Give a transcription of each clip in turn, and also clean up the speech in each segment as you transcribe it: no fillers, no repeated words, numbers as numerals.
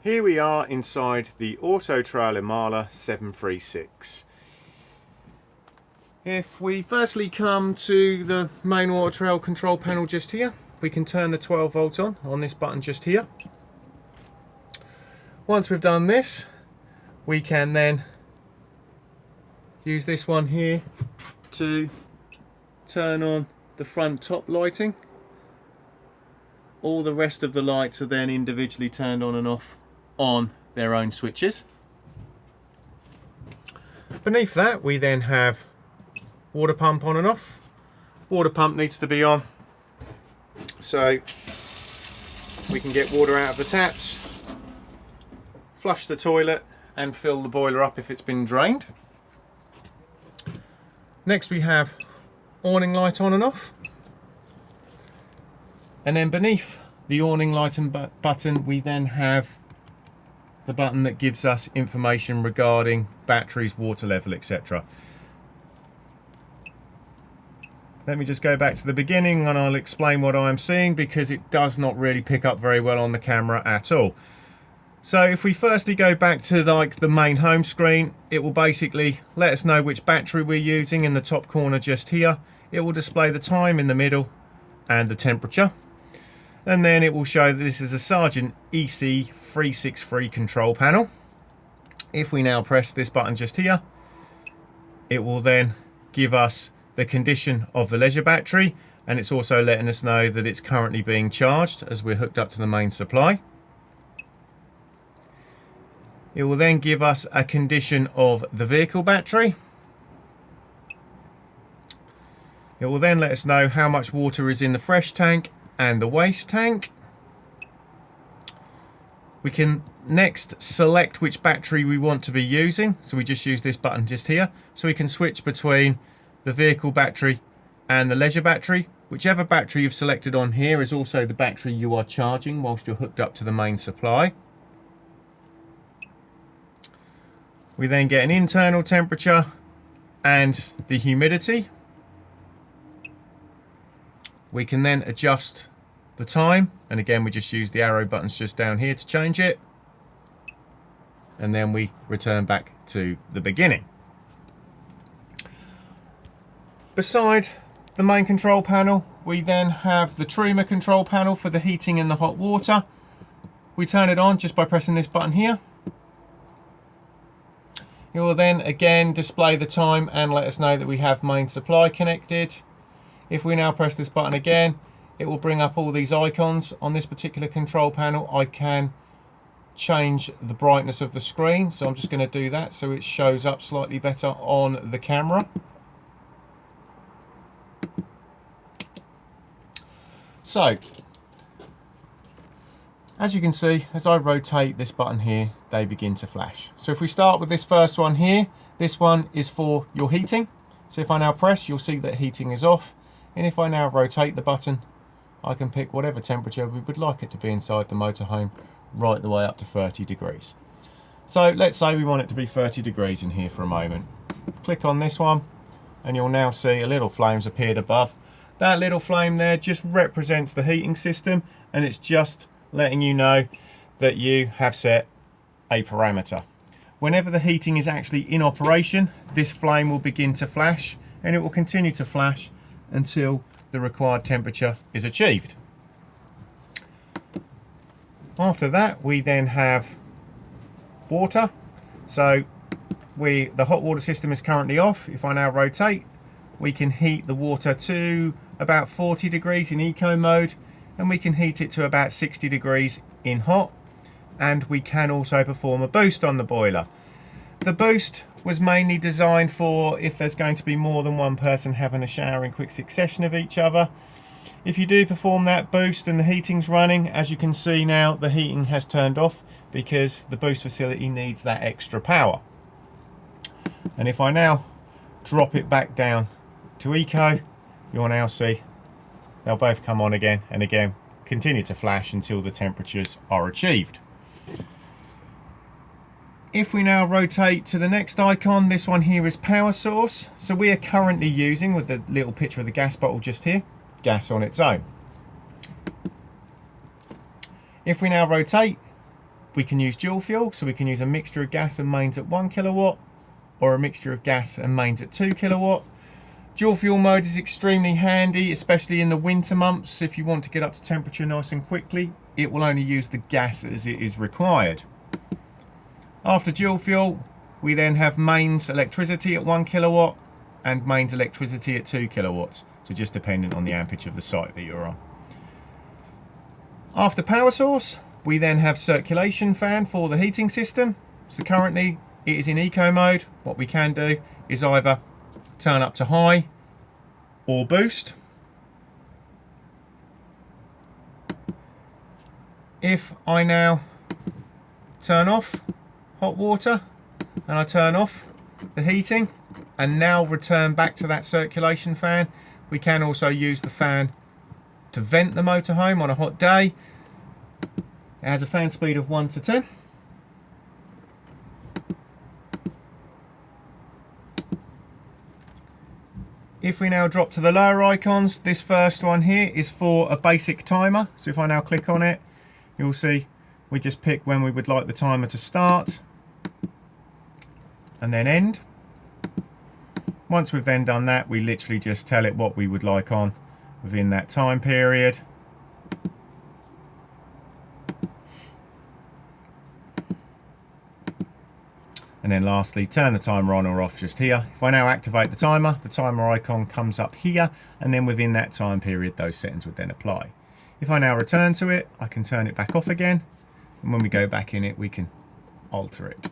Here we are inside the Auto-Trail Imala 736. If we firstly come to the main Auto-Trail control panel just here, we can turn the 12 volt on this button just here. Once we've done this, we can then use this one here to turn on the front top lighting. All the rest of the lights are then individually turned on and off on their own switches. Beneath that we then have water pump on and off. Water pump needs to be on so we can get water out of the taps, flush the toilet and fill the boiler up if it's been drained. Next we have awning light on and off, and then beneath the awning light and button we then have the button that gives us information regarding batteries, water level, etc. Let me just go back to the beginning and I'll explain what I'm seeing, because it does not really pick up very well on the camera at all. So if we firstly go back to the main home screen, it will basically let us know which battery we're using in the top corner just here. It will display the time in the middle and the temperature. And then it will show that this is a Sargent EC363 control panel. If we now press this button just here, it will then give us the condition of the leisure battery, and it's also letting us know that it's currently being charged as we're hooked up to the main supply. It will then give us a condition of the vehicle battery. It will then let us know how much water is in the fresh tank and the waste tank. We can next select which battery we want to be using, so we just use this button just here, so we can switch between the vehicle battery and the leisure battery. Whichever battery you've selected on here is also the battery you are charging whilst you're hooked up to the main supply. We then get an internal temperature and the humidity. We can then adjust the time, and again we just use the arrow buttons just down here to change it, and then we return back to the beginning. Beside the main control panel we then have the Truma control panel for the heating and the hot water. We turn it on just by pressing this button here. It will then again display the time and let us know that we have main supply connected. If we now press this button again, it will bring up all these icons. On this particular control panel I can change the brightness of the screen, so I'm just going to do that so it shows up slightly better on the camera. So as you can see, as I rotate this button here, they begin to flash. So if we start with this first one here, this one is for your heating. So if I now press, you'll see that heating is off. And if I now rotate the button, I can pick whatever temperature we would like it to be inside the motorhome, right the way up to 30 degrees. So let's say we want it to be 30 degrees in here for a moment. Click on this one and you'll now see a little flame's appeared above. That little flame there just represents the heating system, and it's just letting you know that you have set a parameter. Whenever the heating is actually in operation, this flame will begin to flash, and it will continue to flash until the required temperature is achieved. After that we then have water. So the hot water system is currently off. If I now rotate, we can heat the water to about 40 degrees in eco mode, and we can heat it to about 60 degrees in hot, and we can also perform a boost on the boiler. The boost was mainly designed for if there's going to be more than one person having a shower in quick succession of each other. If you do perform that boost and the heating's running, as you can see now the heating has turned off because the boost facility needs that extra power. And if I now drop it back down to eco, you'll now see they'll both come on again and again continue to flash until the temperatures are achieved. If we now rotate to the next icon, this one here is power source. So we are currently using, with the little picture of the gas bottle just here, gas on its own. If we now rotate, we can use dual fuel, so we can use a mixture of gas and mains at 1 kilowatt or a mixture of gas and mains at 2 kilowatt. Dual fuel mode is extremely handy, especially in the winter months. If you want to get up to temperature nice and quickly, it will only use the gas as it is required. After dual fuel, we then have mains electricity at 1 kilowatt and mains electricity at 2 kilowatts. So just depending on the amperage of the site that you're on. After power source, we then have circulation fan for the heating system. So currently it is in eco mode. What we can do is either turn up to high or boost. If I now turn off hot water and I turn off the heating and now return back to that circulation fan, we can also use the fan to vent the motorhome on a hot day. It has a fan speed of 1 to 10. If we now drop to the lower icons, this first one here is for a basic timer. So if I now click on it, you'll see we just pick when we would like the timer to start and then end. Once we've then done that, we literally just tell it what we would like on within that time period. And then lastly, turn the timer on or off just here. If I now activate the timer icon comes up here, and then within that time period, those settings would then apply. If I now return to it, I can turn it back off again. And when we go back in it, we can alter it.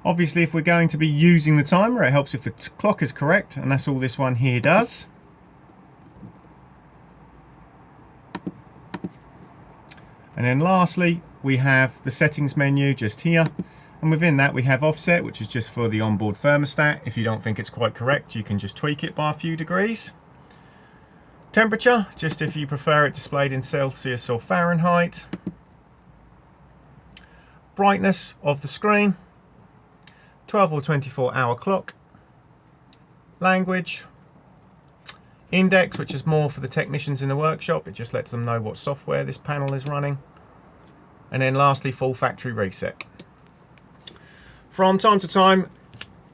Obviously, if we're going to be using the timer, it helps if the clock is correct, and that's all this one here does. And then lastly, we have the settings menu just here. And within that, we have offset, which is just for the onboard thermostat. If you don't think it's quite correct, you can just tweak it by a few degrees. Temperature, just if you prefer it displayed in Celsius or Fahrenheit. Brightness of the screen. 12 or 24 hour clock. Language. Index, which is more for the technicians in the workshop. It just lets them know what software this panel is running. And then lastly, full factory reset. From time to time,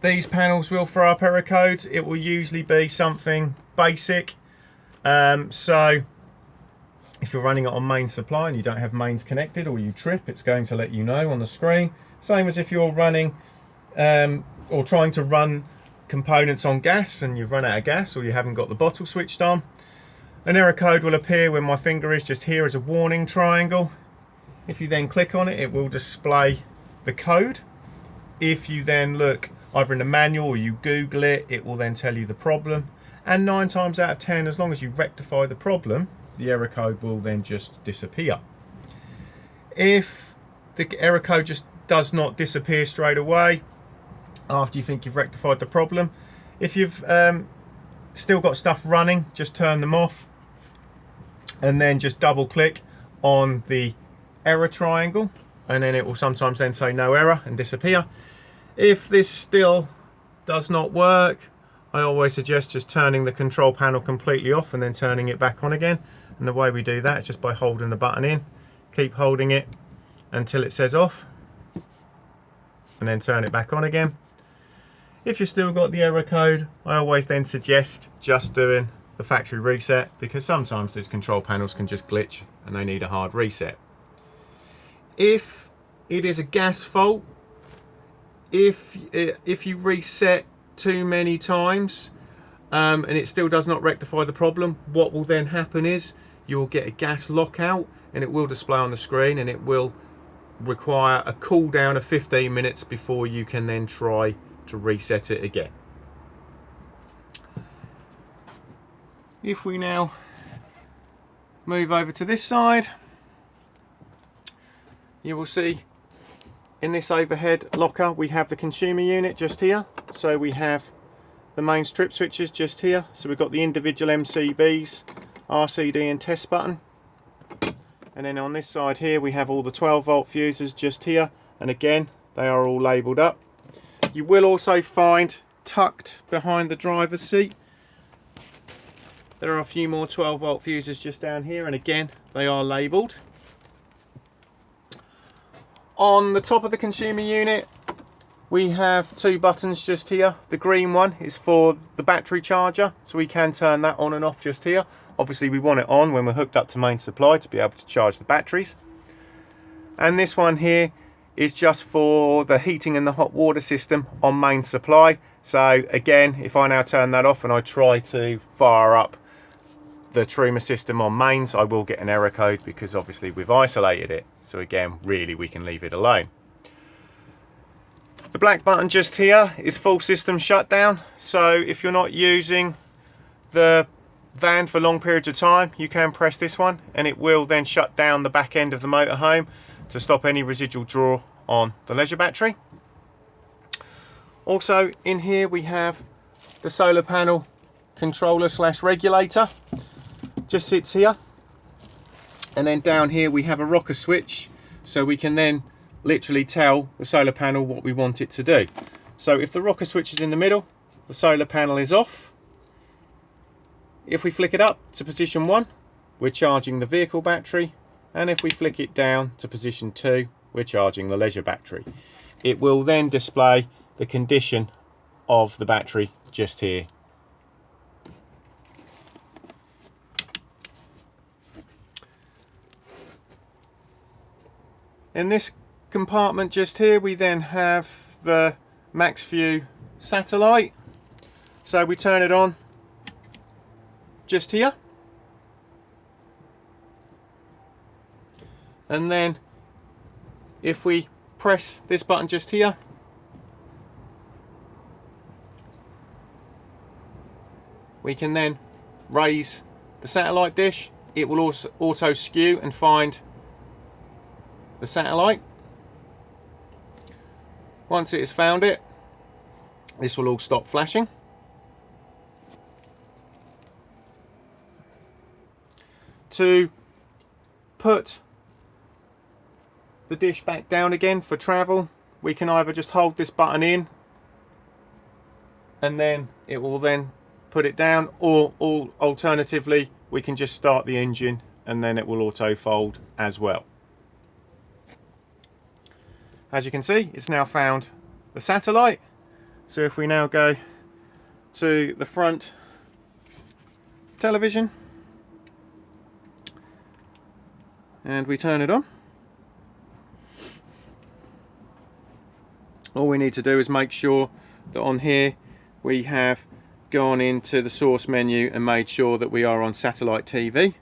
these panels will throw up error codes. It will usually be something basic. So if you're running it on mains supply and you don't have mains connected or you trip, it's going to let you know on the screen. Same as if you're running or trying to run components on gas and you've run out of gas or you haven't got the bottle switched on. An error code will appear when my finger is just here as a warning triangle. If you then click on it, it will display the code. If you then look either in the manual or you Google it, it will then tell you the problem. And 9 times out of 10, as long as you rectify the problem, the error code will then just disappear. If the error code just does not disappear straight away after you think you've rectified the problem, if you've still got stuff running, just turn them off and then just double click on the error triangle, and then it will sometimes then say no error and disappear. If this still does not work, I always suggest just turning the control panel completely off and then turning it back on again. And the way we do that is just by holding the button in. Keep holding it until it says off and then turn it back on again. If you've still got the error code, I always then suggest just doing the factory reset, because sometimes these control panels can just glitch and they need a hard reset. If it is a gas fault, if you reset too many times and it still does not rectify the problem, what will then happen is you'll get a gas lockout and it will display on the screen, and it will require a cooldown of 15 minutes before you can then try to reset it again. If we now move over to this side, you will see in this overhead locker we have the consumer unit just here. So we have the main strip switches just here. So we've got the individual MCBs, RCD and test button. And then on this side here we have all the 12 volt fuses just here, and again they are all labelled up. You will also find tucked behind the driver's seat There are a few more 12-volt fuses just down here, and again they are labelled. On the top of the consumer unit we have two buttons just here. The green one is for the battery charger, so we can turn that on and off just here. Obviously we want it on when we're hooked up to main supply to be able to charge the batteries. And this one here is just for the heating and the hot water system on main supply. So again, if I now turn that off and I try to fire up the Truma system on mains, I will get an error code because obviously we've isolated it. So again, really we can leave it alone. The black button just here is full system shutdown. So if you're not using the van for long periods of time, you can press this one and it will then shut down the back end of the motorhome to stop any residual draw on the leisure battery. Also in here we have the solar panel controller slash regulator, just sits here, and then down here we have a rocker switch, so we can then literally tell the solar panel what we want it to do. So if the rocker switch is in the middle, the solar panel is off. If we flick it up to position 1, we're charging the vehicle battery, and if we flick it down to position 2, we're charging the leisure battery. It will then display the condition of the battery just here. In this compartment just here we then have the max view satellite, so we turn it on just here, and then if we press this button just here, we can then raise the satellite dish. It will also auto skew and find the satellite. Once it has found it, this will all stop flashing. To put the dish back down again for travel, we can either just hold this button in and then it will then put it down, or alternatively we can just start the engine and then it will auto fold as well. As you can see, it's now found the satellite. So if we now go to the front television and we turn it on, all we need to do is make sure that on here we have gone into the source menu and made sure that we are on satellite TV.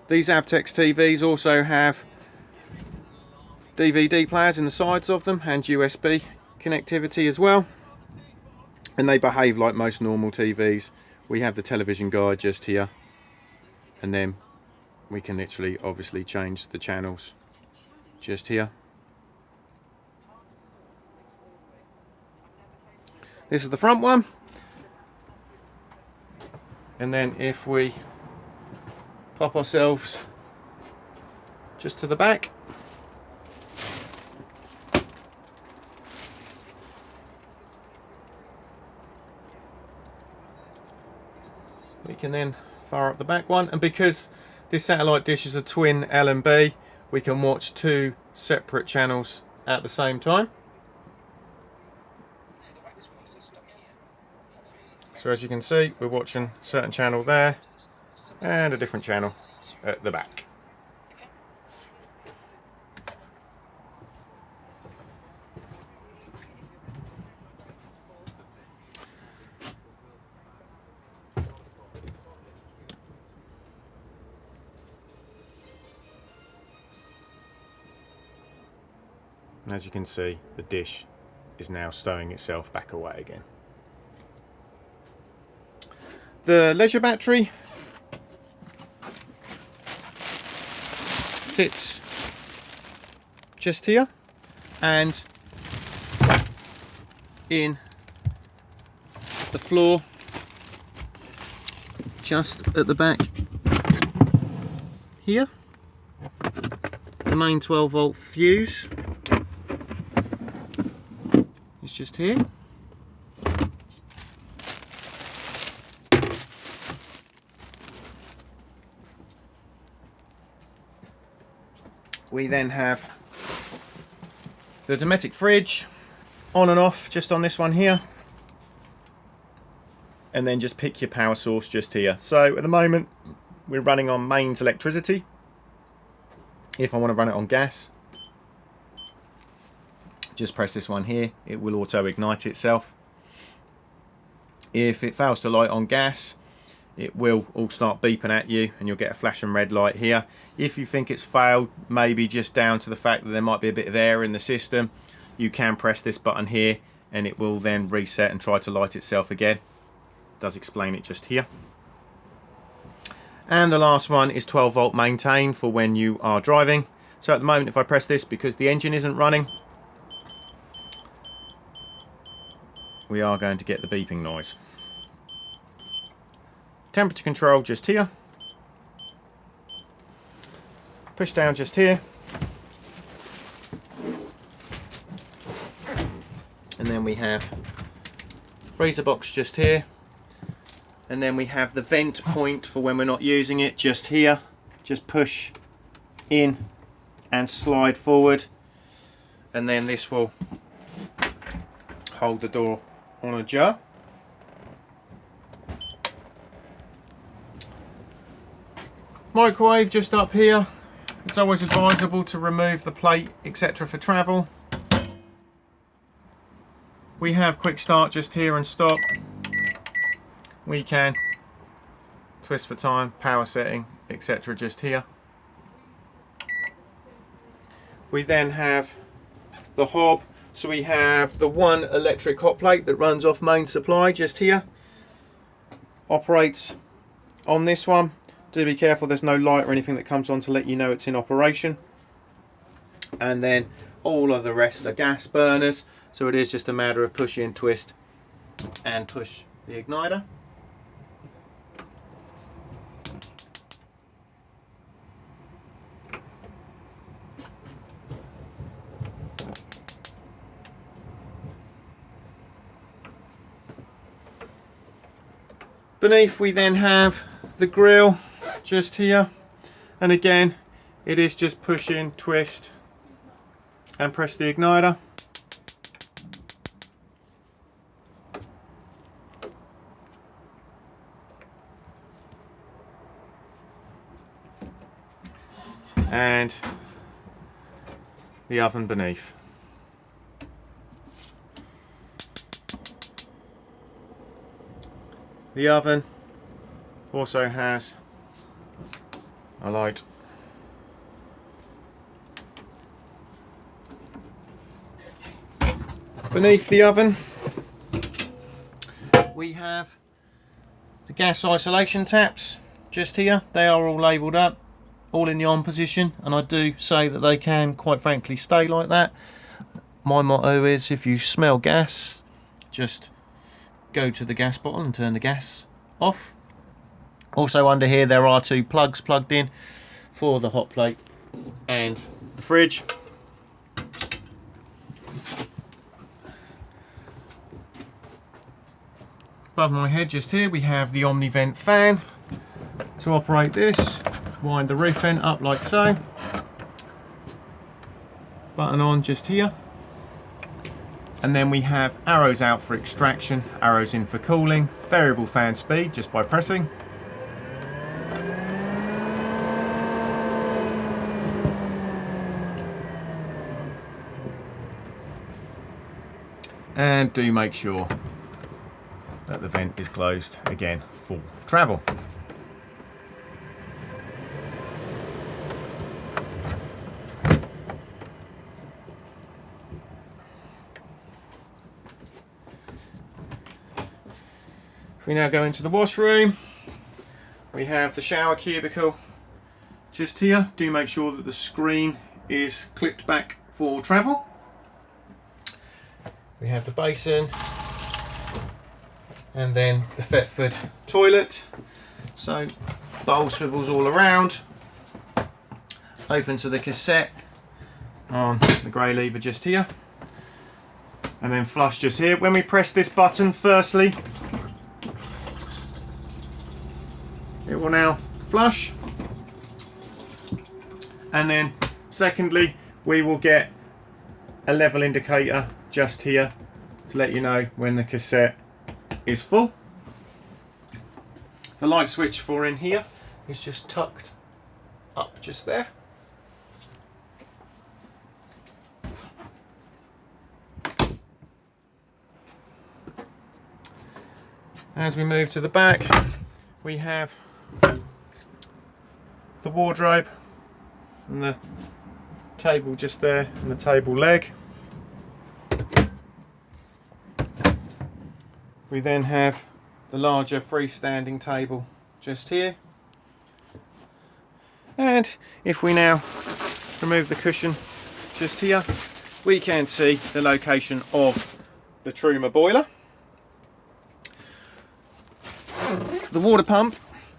These Avtex TVs also have DVD players in the sides of them and USB connectivity as well, and they behave like most normal TVs. We have the television guide just here, and then we can literally obviously change the channels just here. This is the front one, and then if we pop ourselves just to the back, we can then fire up the back one, and because this satellite dish is a twin L&B, we can watch two separate channels at the same time. So as you can see, we're watching a certain channel there and a different channel at the back. And as you can see, the dish is now stowing itself back away again. The leisure battery sits just here, and in the floor just at the back here. The main 12 volt fuse is just here. We then have the Dometic fridge on and off just on this one here, and then just pick your power source just here. So at the moment we're running on mains electricity. If I want to run it on gas, just press this one here, it will auto ignite itself. If it fails to light on gas, it will all start beeping at you and you'll get a flashing red light here. If you think it's failed, maybe just down to the fact that there might be a bit of air in the system, you can press this button here and it will then reset and try to light itself again. It does explain it just here. And the last one is 12 volt maintain for when you are driving. So at the moment, if I press this, because the engine isn't running, we are going to get the beeping noise. Temperature control just here. Push down just here. And then we have freezer box just here. And then we have the vent point for when we're not using it just here. Just push in and slide forward. And then this will hold the door on a jar. Microwave just up here. It's always advisable to remove the plate, etc. for travel. We have quick start just here and stop. We can twist for time, power setting, etc. just here. We then have the hob. So we have the one electric hot plate that runs off main supply just here. Operates on this one. Do be careful there's no light or anything that comes on to let you know it's in operation. And then all of the rest are gas burners, so it is just a matter of push in, twist and push the igniter. Beneath we then have the grill just here, and again it is just push in, twist and press the igniter. And the oven beneath. The oven also has a light. Beneath the oven we have the gas isolation taps just here. They are all labelled up, all in the on position, and I do say that they can quite frankly stay like that. My motto is, if you smell gas, just go to the gas bottle and turn the gas off. Also under here there are two plugs plugged in for the hot plate and the fridge. Above my head just here we have the Omni vent fan. To operate this, wind the roof vent up like so. Button on just here. And then we have arrows out for extraction, arrows in for cooling, variable fan speed just by pressing. And do make sure that the vent is closed again for travel. If we now go into the washroom, we have the shower cubicle just here. Do make sure that the screen is clipped back for travel. We have the basin and then the Thetford toilet. So bowl swivels all around. Open to the cassette on the grey lever just here, and then flush just here. When we press this button, firstly, it will now flush, and then secondly, we will get a level indicator just here to let you know when the cassette is full. The light switch for in here is just tucked up just there. As we move to the back, we have the wardrobe and the table just there, and the table leg. We then have the larger freestanding table just here. And if we now remove the cushion just here, we can see the location of the Truma boiler. The water pump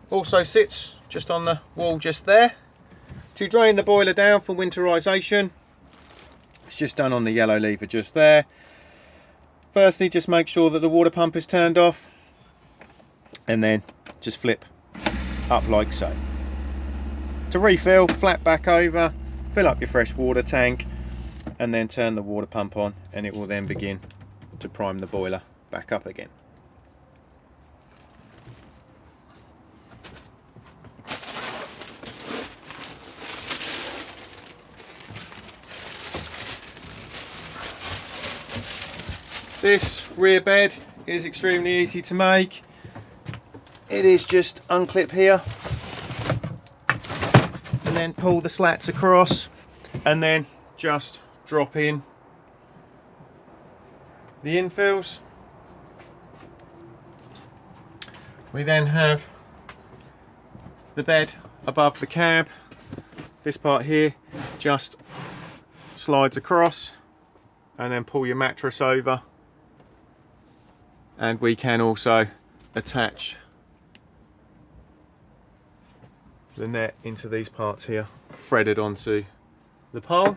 also sits just on the wall just there. To drain the boiler down for winterization, it's just done on the yellow lever just there. Firstly, just make sure that the water pump is turned off, and then just flip up like so. To refill, flap back over, fill up your fresh water tank, and then turn the water pump on, and it will then begin to prime the boiler back up again. This rear bed is extremely easy to make. It is just unclip here and then pull the slats across, and then just drop in the infills. We then have the bed above the cab. This part here just slides across, and then pull your mattress over. And we can also attach the net into these parts here, threaded onto the pole.